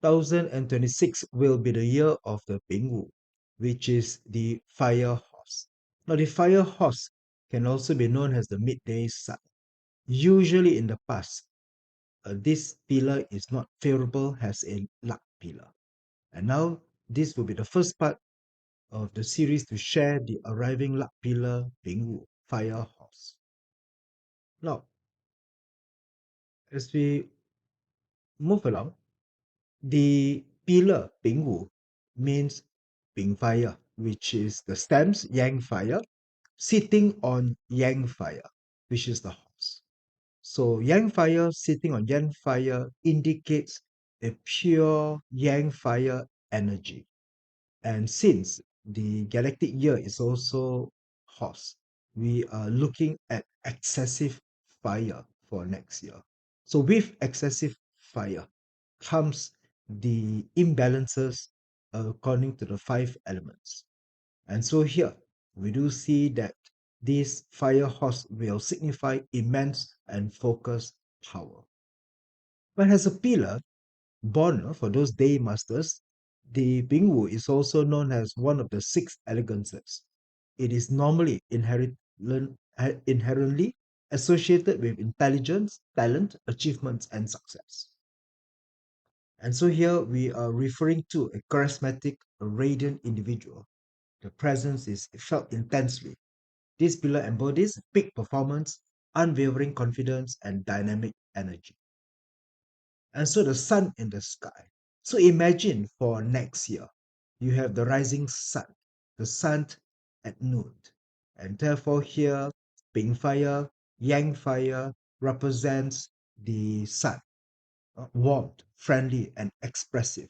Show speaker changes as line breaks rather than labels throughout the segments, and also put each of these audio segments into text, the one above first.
2026 will be the year of the Bingwu, which is the fire horse. Now, the fire horse can also be known as the midday sun. Usually in the past, this pillar is not favorable as a luck pillar. And now, this will be the first part of the series to share the arriving luck pillar Bingwu, fire horse. Now, as we move along, the pillar Bingwu means Bing fire, which is the stems Yang fire, sitting on Yang fire, which is the horse. So Yang fire sitting on Yang fire indicates a pure Yang fire energy. And since the galactic year is also horse, we are looking at excessive fire for next year. So with excessive fire comes the imbalances according to the five elements. And so here we do see that this fire horse will signify immense and focused power. But as a pillar, born for those day masters, the Bingwu is also known as one of the six elegances. It is normally inherently associated with intelligence, talent, achievements, and success. And so here we are referring to a charismatic, radiant individual. The presence is felt intensely. This pillar embodies peak performance, unwavering confidence, and dynamic energy. And so the sun in the sky. So imagine for next year, you have the rising sun, the sun at noon. And therefore here, Ping fire, Yang fire represents the sun, warm, friendly, and expressive,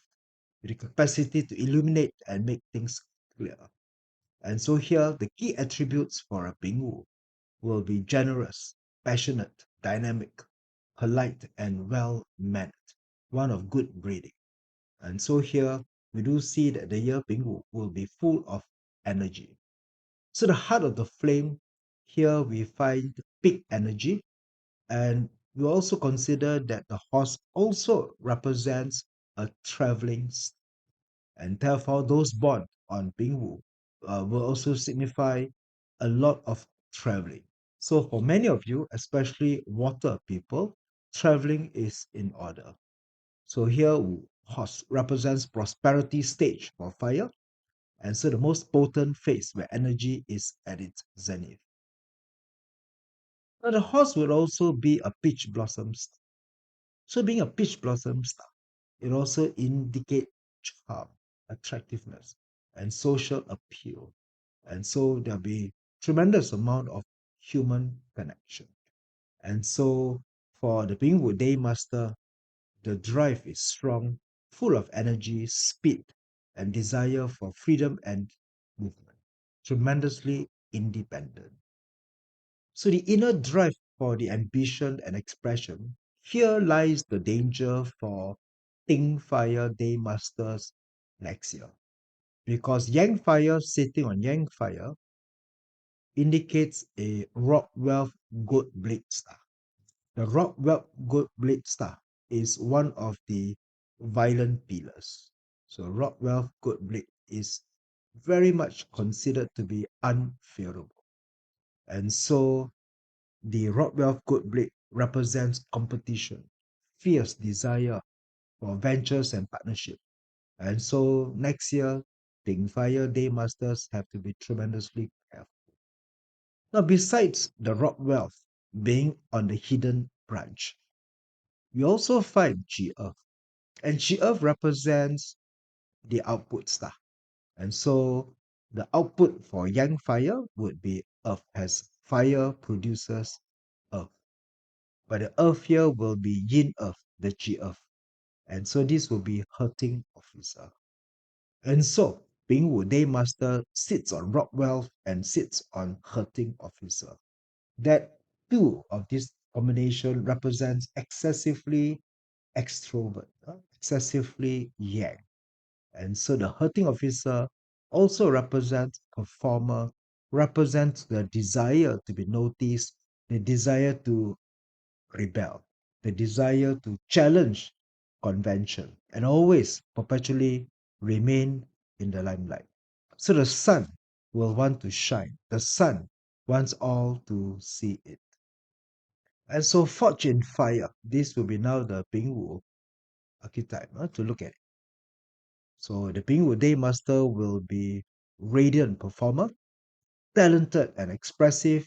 with the capacity to illuminate and make things clear. And so here, the key attributes for a Pingwu will be generous, passionate, dynamic, polite, and well-mannered, one of good breeding. And so here, we do see that the year Pingwu will be full of energy. So the heart of the flame, here we find peak energy, and we also consider that the horse also represents a traveling, and therefore those born on Pingwu will also signify a lot of traveling. So for many of you, especially water people, traveling is in order. So here horse represents prosperity stage for fire, and so the most potent phase where energy is at its zenith. Now the horse will also be a peach blossom star. So being a peach blossom star, it also indicates charm, attractiveness, and social appeal. And so there'll be tremendous amount of human connection. And so for the Bingwu Day Master, the drive is strong, full of energy, speed, and desire for freedom and movement. Tremendously independent. So the inner drive for the ambition and expression, here lies the danger for Ting Fire Day Masters next year. Because Yang Fire sitting on Yang Fire indicates a Rockwell Good Blade Star. The Rockwell Good Blade Star is one of the violent pillars. So Rockwell Good Blade is very much considered to be unfavorable. And so the Rockwell Good Blade represents competition, fierce desire for ventures and partnership. And so next year, Ting Fire Day Masters have to be tremendously careful. Now, besides the rock wealth being on the hidden branch, we also find G Earth. And G Earth represents the output star. And so the output for Yang Fire would be Earth, as fire produces Earth. But the Earth here will be Yin Earth, the G Earth. And so this will be hurting officer. And so Bingwu Day Master sits on rock wealth and sits on hurting officer. That two of this combination represents excessively extrovert, excessively yang. And so the hurting officer also represents performer, represents the desire to be noticed, the desire to rebel, the desire to challenge convention and always perpetually remain in the limelight. So the sun will want to shine. The sun wants all to see it. And so forged in fire, this will be now the Bingwu archetype to look at it. So the Bingwu Day Master will be radiant performer, talented and expressive,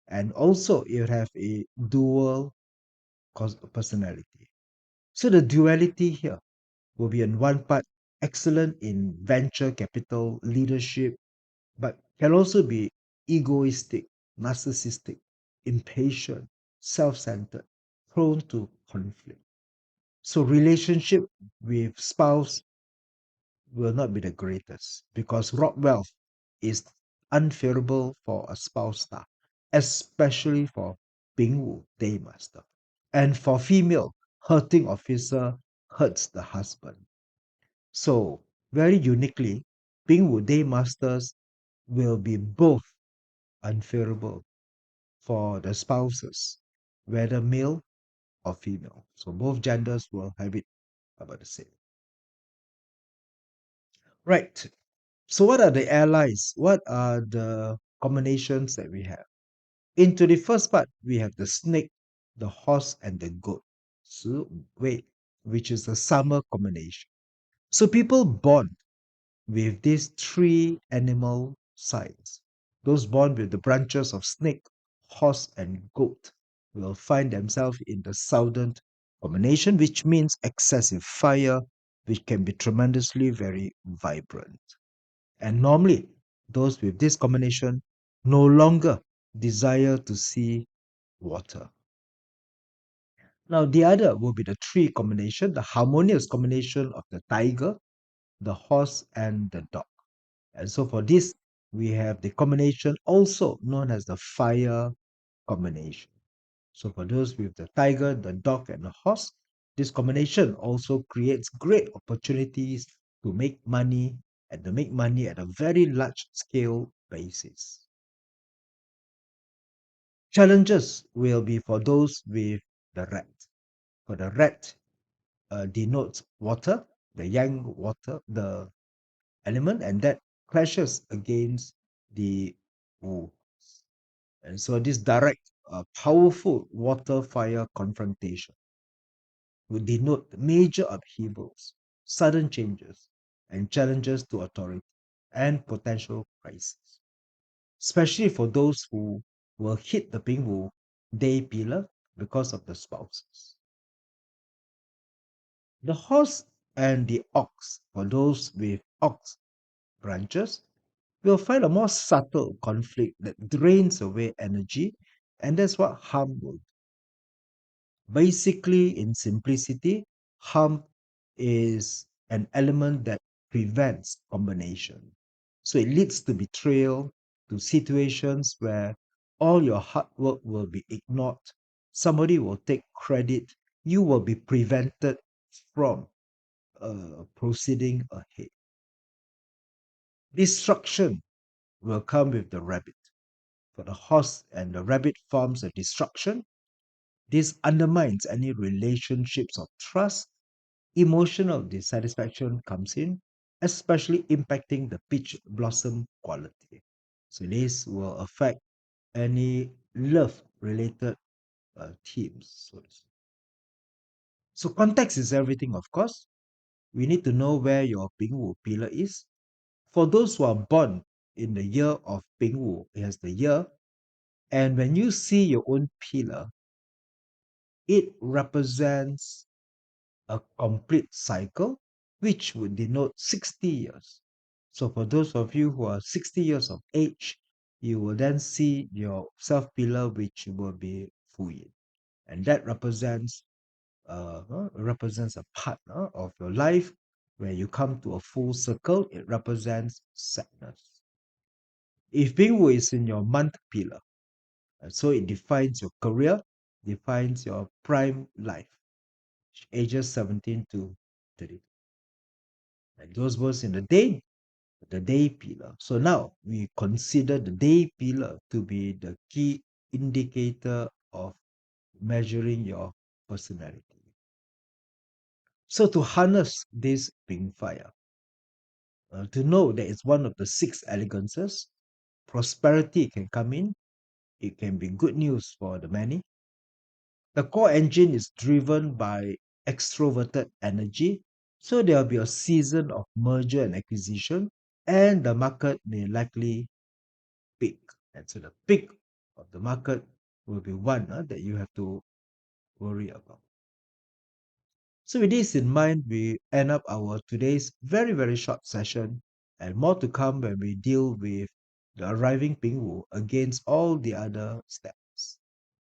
and also it will have a dual personality. So the duality here will be on one part excellent in venture capital leadership, but can also be egoistic, narcissistic, impatient, self-centered, prone to conflict. So relationship with spouse will not be the greatest because rock wealth is unfavorable for a spouse star, especially for Bingwu Day Master. And for female, hurting officer hurts the husband. So very uniquely, Bingwu Day Masters will be both unfavorable for the spouses, whether male or female. So both genders will have it about the same. Right. So what are the allies? What are the combinations that we have? Into the first part, we have the snake, the horse, and the goat. So wait, which is the summer combination. So people born with these three animal signs, those born with the branches of snake, horse, and goat, will find themselves in the southern combination, which means excessive fire, which can be tremendously very vibrant. And normally, those with this combination no longer desire to see water. Now, the other will be the tree combination, the harmonious combination of the tiger, the horse, and the dog. And so for this, we have the combination also known as the fire combination. So for those with the tiger, the dog, and the horse, this combination also creates great opportunities to make money and to make money at a very large scale basis. Challenges will be for those with the rat. For the rat, denotes water, the yang water, the element, and that clashes against the wu. And so this direct, powerful water fire confrontation would denote major upheavals, sudden changes, and challenges to authority and potential crises, especially for those who will hit the Pingwu day pillar because of the spouses. The horse and the ox, for those with ox branches, will find a more subtle conflict that drains away energy, and that's what harm will do. Basically, in simplicity, harm is an element that prevents combination. So it leads to betrayal, to situations where all your hard work will be ignored, somebody will take credit, you will be prevented from proceeding ahead. Destruction will come with the rabbit. For the horse and the rabbit forms a destruction. This undermines any relationships of trust. Emotional dissatisfaction comes in, especially impacting the peach blossom quality. So this will affect any love related themes. So context is everything, of course. We need to know where your Bingwu pillar is. For those who are born in the year of Bingwu, it has the year, and when you see your own pillar, it represents a complete cycle, which would denote 60 years. So for those of you who are 60 years of age, you will then see your self pillar, which will be Fuyin. And that represents a part of your life where you come to a full circle. It represents sadness. If Bingwu is in your month pillar, so it defines your career, defines your prime life, ages 17 to 30. And those words in the day pillar. So now we consider the day pillar to be the key indicator of measuring your personality. So to harness this Ping fire, to know that it's one of the six elegances, prosperity can come in, it can be good news for the many. The core engine is driven by extroverted energy, so there'll be a season of merger and acquisition, and the market may likely peak. And so the peak of the market will be one that you have to worry about. So with this in mind, we end up our today's very, very short session, and more to come when we deal with the arriving Ping Wu against all the other steps.